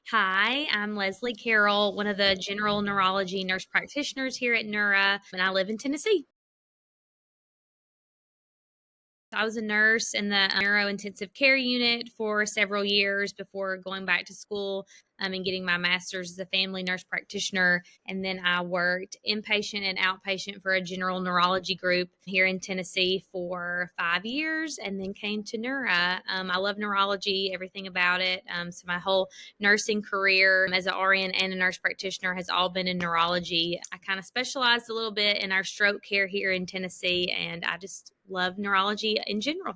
Hi, I'm Leslie Carroll, one of the general neurology nurse practitioners here at Neura, and I live in Tennessee. I was a nurse in the neuro intensive care unit for several years before going back to school and getting my master's as a family nurse practitioner. And then I worked inpatient and outpatient for a general neurology group here in Tennessee for 5 years and then came to Neura. I love neurology, everything about it. So my whole nursing career as an RN and a nurse practitioner has all been in neurology. I kind of specialized a little bit in our stroke care here in Tennessee, and I just love neurology in general.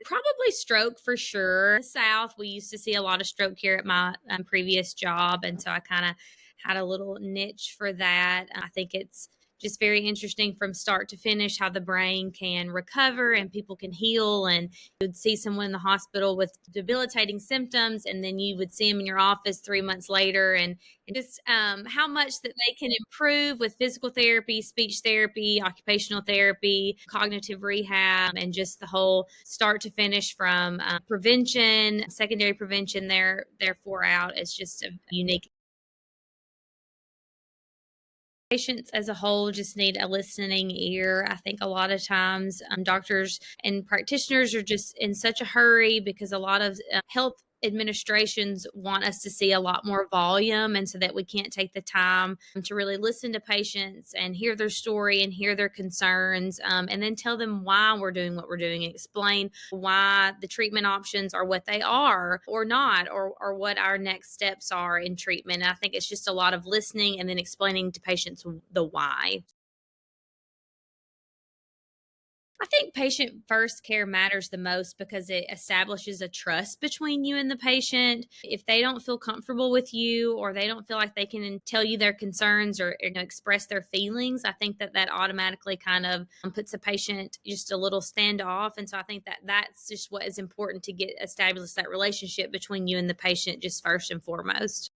Probably stroke for sure. South, we used to see a lot of stroke here at my previous job. And so I kind of had a little niche for that. I think it's just very interesting from start to finish how the brain can recover and people can heal. And you would see someone in the hospital with debilitating symptoms, and then you would see them in your office 3 months later. And just how much that they can improve with physical therapy, speech therapy, occupational therapy, cognitive rehab, and just the whole start to finish from prevention, secondary prevention. Therefore, out. It's just a unique. Patients as a whole just need a listening ear. I think a lot of times doctors and practitioners are just in such a hurry because a lot of health administrations want us to see a lot more volume, and so that we can't take the time to really listen to patients and hear their story and hear their concerns, and then tell them why we're doing what we're doing and explain why the treatment options are what they are or not, or what our next steps are in treatment. And I think it's just a lot of listening and then explaining to patients the why. I think patient first care matters the most because it establishes a trust between you and the patient. If they don't feel comfortable with you, or they don't feel like they can tell you their concerns, or express their feelings, I think that automatically kind of puts a patient just a little standoff. And so I think that that's just what is important to get established, that relationship between you and the patient, just first and foremost.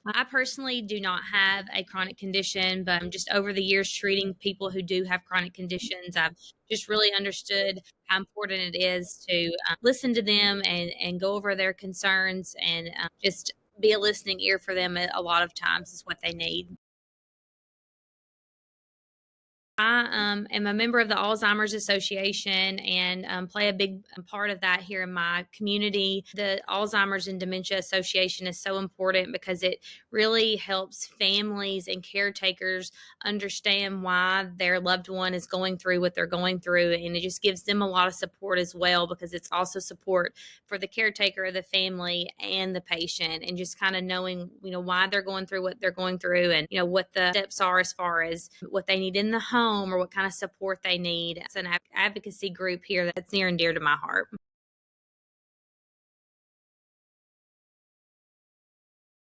I personally do not have a chronic condition, but I'm just over the years treating people who do have chronic conditions. I've just really understood how important it is to listen to them and go over their concerns, and just be a listening ear for them. A lot of times is what they need. I am a member of the Alzheimer's Association, and play a big part of that here in my community. The Alzheimer's and Dementia Association is so important because it really helps families and caretakers understand why their loved one is going through what they're going through. And it just gives them a lot of support as well, because it's also support for the caretaker, the family, and the patient, and just kind of knowing, why they're going through what they're going through, and, what the steps are as far as what they need in the home or what kind of support they need. It's an advocacy group here that's near and dear to my heart.